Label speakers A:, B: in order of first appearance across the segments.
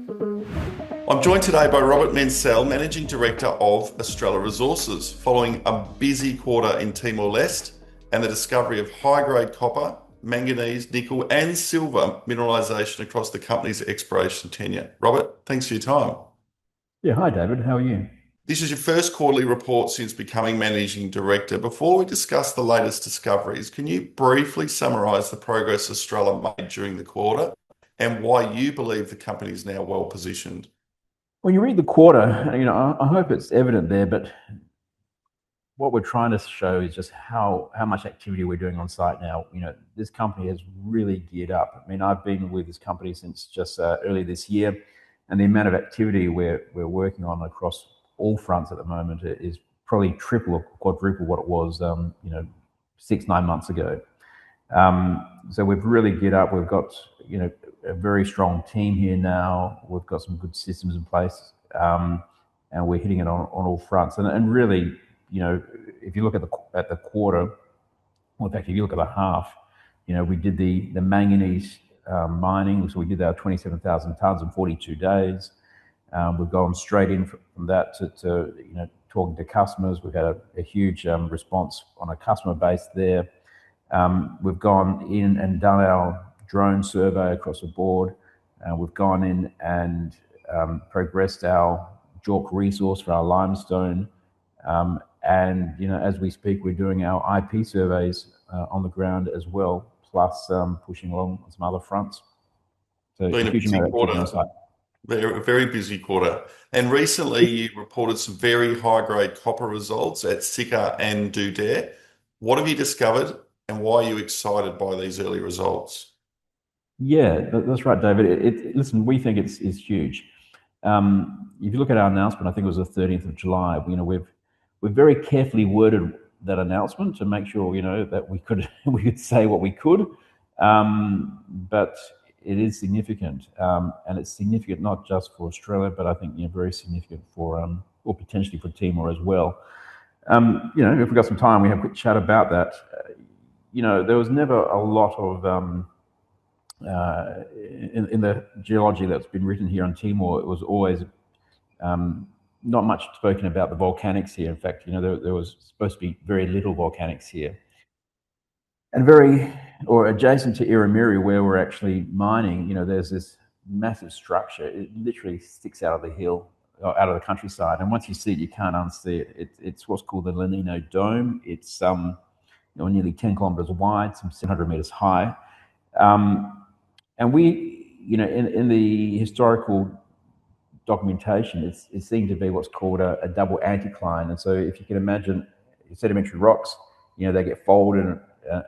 A: I'm joined today by Robert Mencell, Managing Director of Estrella Resources, following a busy quarter in Timor-Leste and the discovery of high-grade copper, manganese, nickel and silver mineralisation across the company's exploration tenure. Robert, thanks for your time.
B: Yeah, hi David, how are you?
A: This is your first quarterly report since becoming Managing Director. Before we discuss the latest discoveries, can you briefly summarise the progress Estrella made during the quarter and why you believe the company is now well positioned?
B: When you read the quarter, I hope it's evident there, but what we're trying to show is just how much activity we're doing on site now. This company has really geared up. I mean, I've been with this company since just early this year, and the amount of activity we're working on across all fronts at the moment is probably triple or quadruple what it was, 6-9 months ago. So we've really geared up. We've got a very strong team here now. We've got some good systems in place, and we're hitting it on all fronts. And really, if you look at the quarter, well, in fact, if you look at the half, we did the manganese mining, so we did our 27,000 tons in 42 days. We've gone straight in from that to talking to customers. We've had a huge response on a customer base there. We've gone in and done our drone survey across the board. We've gone in and progressed our JORC resource for our limestone. And as we speak, we're doing our IP surveys on the ground as well, plus pushing along on some other fronts. So
A: Been
B: a
A: a
B: huge
A: busy
B: amount of activity on
A: quarter.
B: site.
A: A very busy quarter. And recently you reported some very high-grade copper results at Sika and Dudare. What have you discovered and why are you excited by these early results?
B: Yeah, that's right, David. Listen, we think it's huge. If you look at our announcement, I think it was the 30th of July. We've very carefully worded that announcement to make sure that we could say what we could. But it is significant, and it's significant not just for Australia, but I think very significant for or potentially for Timor as well. If we've got some time, we have a quick chat about that. There was never a lot of in the geology that's been written here on Timor. It was always not much spoken about the volcanics here. In fact, there was supposed to be very little volcanics here. And adjacent to Ira Miri, where we're actually mining, there's this massive structure. It literally sticks out of the hill, out of the countryside. And once you see it, you can't unsee it. It's what's called the Laleno Dome. It's nearly 10 kilometers wide, some 700 meters high. And we, in the historical documentation, it seemed to be what's called a double anticline. And so if you can imagine sedimentary rocks, they get folded,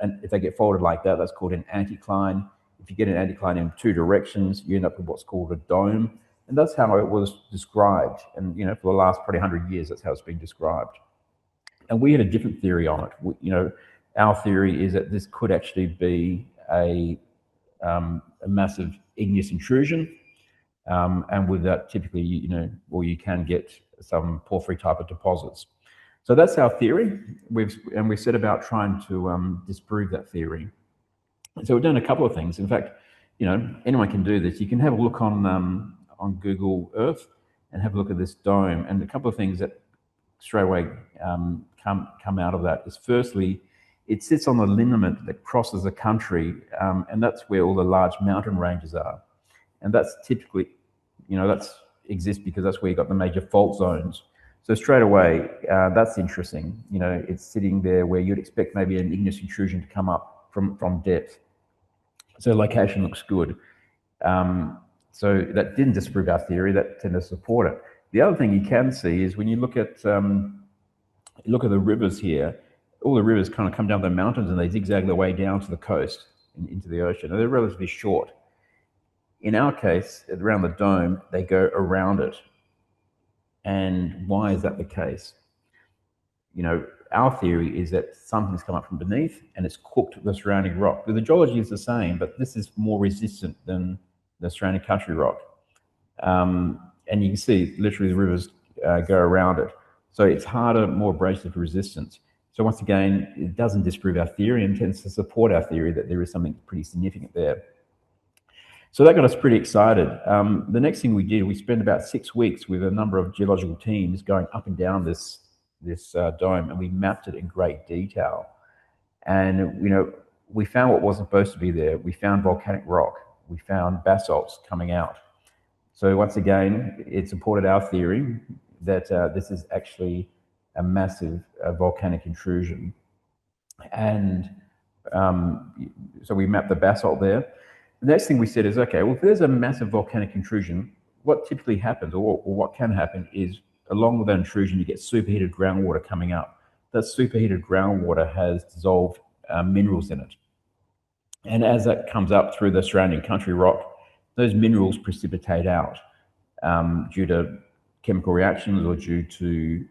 B: and if they get folded like that, that's called an anticline. If you get an anticline in two directions, you end up with what's called a dome. And that's how it was described. And, for the last probably 100 years, that's how it's been described. And we had a different theory on it. Our theory is that this could actually be a massive igneous intrusion. And with that, typically, you can get some porphyry type of deposits. So that's our theory. We set about trying to disprove that theory. And so we've done a couple of things. In fact, anyone can do this. You can have a look on Google Earth and have a look at this dome. And a couple of things that straight away come out of that is, firstly, it sits on the lineament that crosses the country, and that's where all the large mountain ranges are. And that's typically, that's exists because that's where you got the major fault zones. So straight away, that's interesting. It's sitting there where you'd expect maybe an igneous intrusion to come up from depth. So location looks good. So that didn't disprove our theory. That tended to support it. The other thing you can see is when you look at the rivers here. All the rivers kind of come down the mountains and they zigzag their way down to the coast and into the ocean. And they're relatively short. In our case, around the dome, they go around it. And why is that the case? Our theory is that something's come up from beneath and it's cooked the surrounding rock. The geology is the same, but this is more resistant than the surrounding country rock. And you can see literally the rivers go around it. So it's harder, more abrasive resistance. So once again, it doesn't disprove our theory and tends to support our theory that there is something pretty significant there. So that got us pretty excited. The next thing we did, we spent about 6 weeks with a number of geological teams going up and down this dome, and we mapped it in great detail. And we found what wasn't supposed to be there. We found volcanic rock. We found basalts coming out. So once again, it supported our theory that this is actually a massive volcanic intrusion. And so we mapped the basalt there. The next thing we said is, okay, well, if there's a massive volcanic intrusion, what typically happens, or what can happen, is along with that intrusion, you get superheated groundwater coming up. That superheated groundwater has dissolved minerals in it. And as that comes up through the surrounding country rock, those minerals precipitate out due to chemical reactions or due to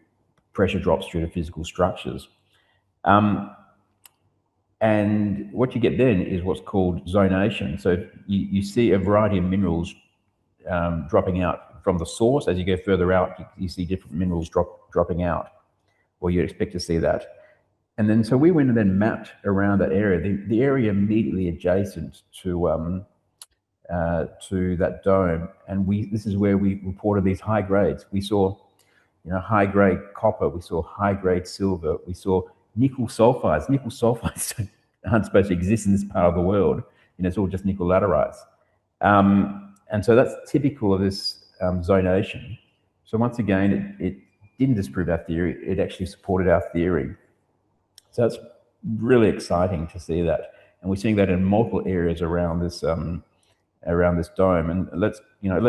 B: pressure drops due to physical structures. And what you get then is what's called zonation. So you see a variety of minerals dropping out from the source. As you go further out, you see different minerals dropping out, or you expect to see that. And then so we went and then mapped around that area, the area immediately adjacent to that dome. And this is where we reported these high grades. We saw high grade copper, we saw high grade silver, we saw nickel sulfides. Nickel sulfides aren't supposed to exist in this part of the world. It's all just nickel laterites. And so that's typical of this zonation. So once again, it didn't disprove our theory, it actually supported our theory. So that's really exciting to see that. And we're seeing that in multiple areas around this dome. And let's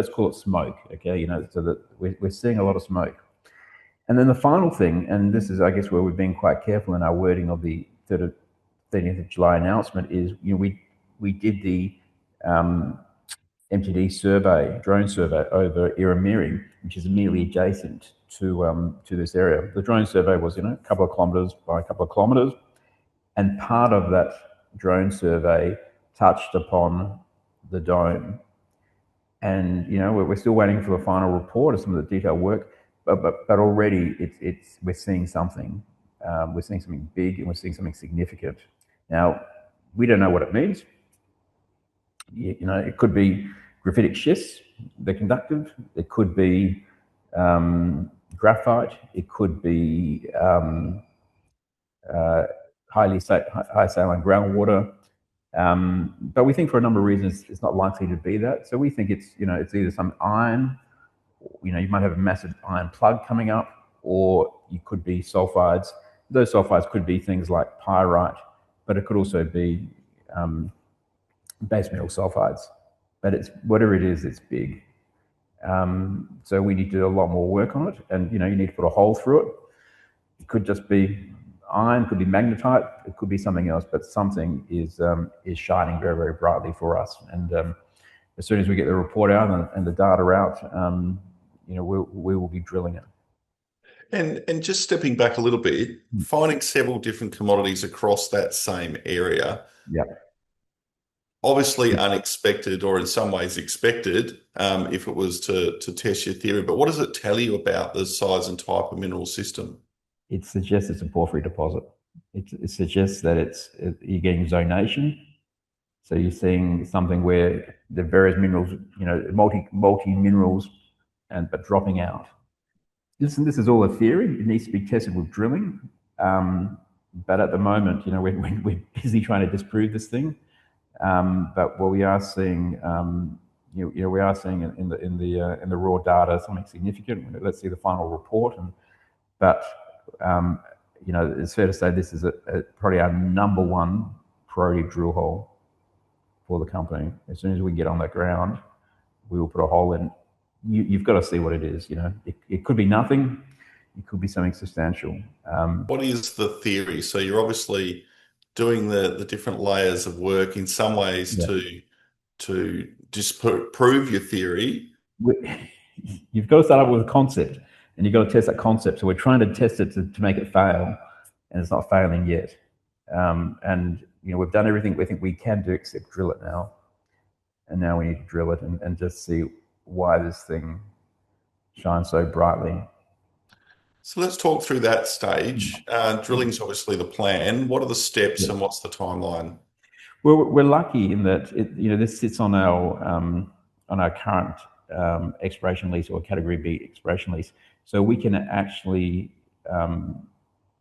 B: call it smoke, okay? So that we're seeing a lot of smoke. And then the final thing, and this is, I guess, where we've been quite careful in our wording of the 30th of July announcement, is we did the MTD survey, drone survey over Ira Miri, which is immediately adjacent to this area. The drone survey was a couple of kilometres by a couple of kilometres, and part of that drone survey touched upon the dome. And we're still waiting for the final report of some of the detailed work. But already we're seeing something. We're seeing something big, and we're seeing something significant. Now, we don't know what it means. It could be graphitic schists, they're conductive. It could be graphite. It could be high saline groundwater. But we think for a number of reasons it's not likely to be that. So we think it's either some iron. You might have a massive iron plug coming up, or you could be sulfides. Those sulfides could be things like pyrite, but it could also be base metal sulfides. But whatever it is, it's big. So we need to do a lot more work on it, and you need to put a hole through it. It could just be iron, could be magnetite, it could be something else, but something is shining very, very brightly for us. And as soon as we get the report out and the data out, we will be drilling it.
A: And just stepping back a little bit, finding several different commodities across that same area.
B: Yeah.
A: Obviously unexpected, or in some ways expected, if it was to test your theory. But what does it tell you about the size and type of mineral system?
B: It suggests it's a porphyry deposit. It suggests that you're getting zonation. So you're seeing something where the various minerals, multi minerals, but dropping out. This is all a theory. It needs to be tested with drilling. But at the moment, we're busy trying to disprove this thing. But what we are seeing, we are seeing in the raw data something significant. Let's see the final report. But it's fair to say this is probably our number one priority drill hole for the company. As soon as we get on that ground, we will put a hole in. You've got to see what it is. It could be nothing. It could be something substantial.
A: What is the theory? So you're obviously doing the different layers of work in some ways to disprove your theory.
B: You've got to start up with a concept, and you've got to test that concept. So we're trying to test it to make it fail, and it's not failing yet. And we've done everything we think we can do except drill it now. And now we need to drill it and just see why this thing shines so brightly.
A: So let's talk through that stage. Drilling's obviously the plan. What are the steps and what's the timeline?
B: We're lucky in that this sits on our current exploration lease, or Category B exploration lease, so we can actually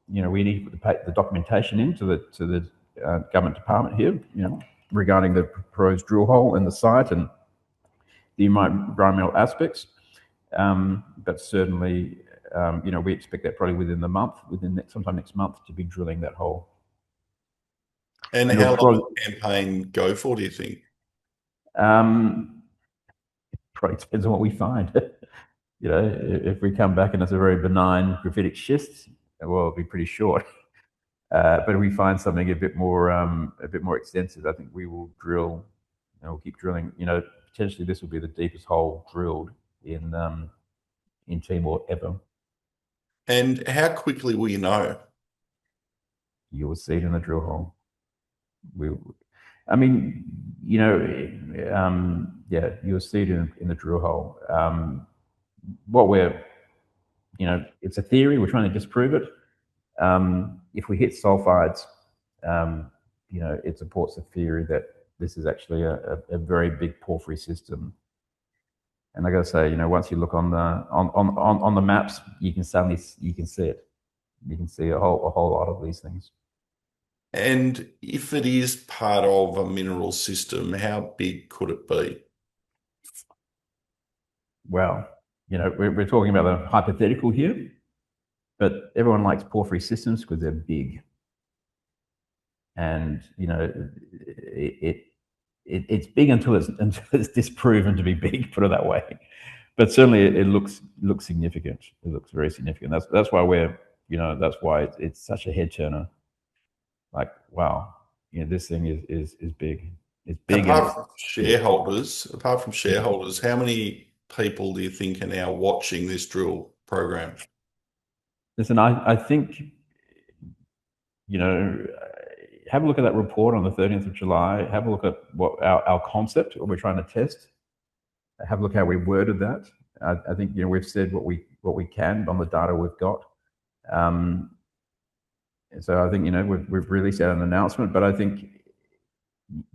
B: we need to put the documentation into the government department here, regarding the proposed drill hole and the site and the environmental aspects. But certainly, we expect that probably sometime next month, to be drilling that hole.
A: And how long will the campaign go for, do you think?
B: Probably depends on what we find. If we come back and it's a very benign graphitic schist, well, it'll be pretty short. But if we find something a bit more extensive, I think we will drill. We'll keep drilling. Potentially this will be the deepest hole drilled in Timor ever.
A: And how quickly will you know?
B: You will see it in the drill hole. You'll see it in the drill hole. It's a theory. We're trying to disprove it. If we hit sulfides, it supports the theory that this is actually a very big porphyry system. And I got to say, once you look on the maps, you can see it. You can see a whole lot of these things.
A: And if it is part of a mineral system, how big could it be?
B: Well, we're talking about a hypothetical here, but everyone likes porphyry systems because they're big. And it's big until it's disproven to be big, put it that way. But certainly it looks significant. It looks very significant. That's why it's such a head turner. Like, wow, this thing is big. It's big.
A: Apart from shareholders, how many people do you think are now watching this drill program?
B: Listen, I think, have a look at that report on the 30th of July. Have a look at what our concept, what we're trying to test. Have a look how we worded that. I think we've said what we can on the data we've got. So I think we've released out an announcement, but I think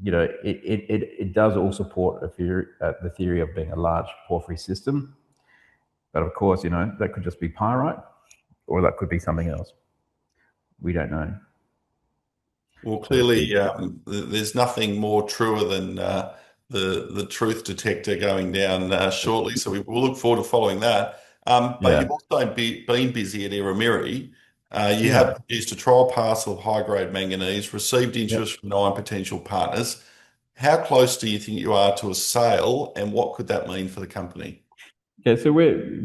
B: it does all support the theory of being a large porphyry system. But of course, that could just be pyrite, or that could be something else. We don't know.
A: Well, clearly, there's nothing more truer than the truth detector going down shortly. So we'll look forward to following that. But you've also been busy at Ira Miri. You have produced a trial parcel of high-grade manganese, received interest from 9 potential partners. How close do you think you are to a sale, and what could that mean for the company?
B: Yeah, so we're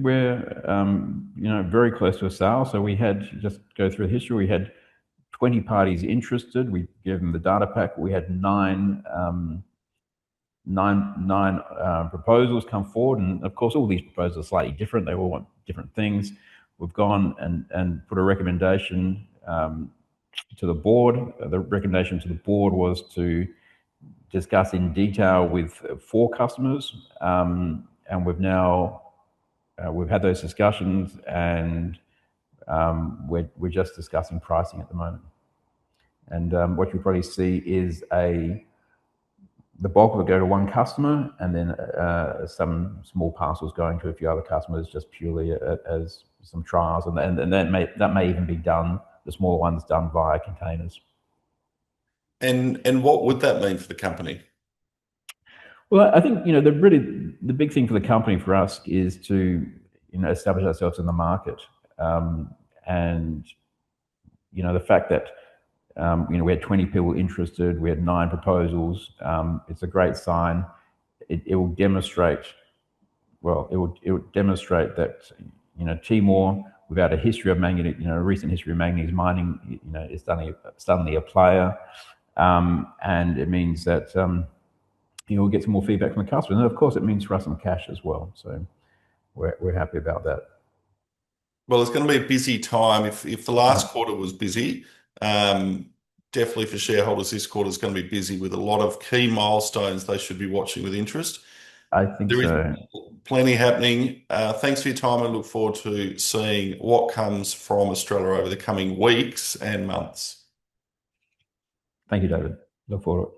B: very close to a sale. So we had, just go through the history, we had 20 parties interested. We gave them the data pack. We had nine proposals come forward, and of course all these proposals are slightly different. They all want different things. We've gone and put a recommendation to the board. The recommendation to the board was to discuss in detail with 4 customers, and we've had those discussions, and we're just discussing pricing at the moment. And what you'll probably see is the bulk will go to one customer, and then some small parcels going to a few other customers, just purely as some trials, and that may even be done, the smaller ones done via containers.
A: And what would that mean for the company?
B: Well, I think the big thing for the company, for us, is to establish ourselves in the market, and the fact that we had 20 people interested, we had 9 proposals. It's a great sign. It will demonstrate. Well, it would demonstrate that Timor, without a history of manganese, a recent history of manganese mining, is suddenly a player, and it means that we'll get some more feedback from the customer, and of course, it means for us some cash as well. So we're happy about that.
A: Well, it's going to be a busy time. If the last quarter was busy, definitely for shareholders, this quarter is going to be busy with a lot of key milestones they should be watching with interest.
B: I think so.
A: There is plenty happening. Thanks for your time. I look forward to seeing what comes from Estrella over the coming weeks and months.
B: Thank you, David. Look forward to it.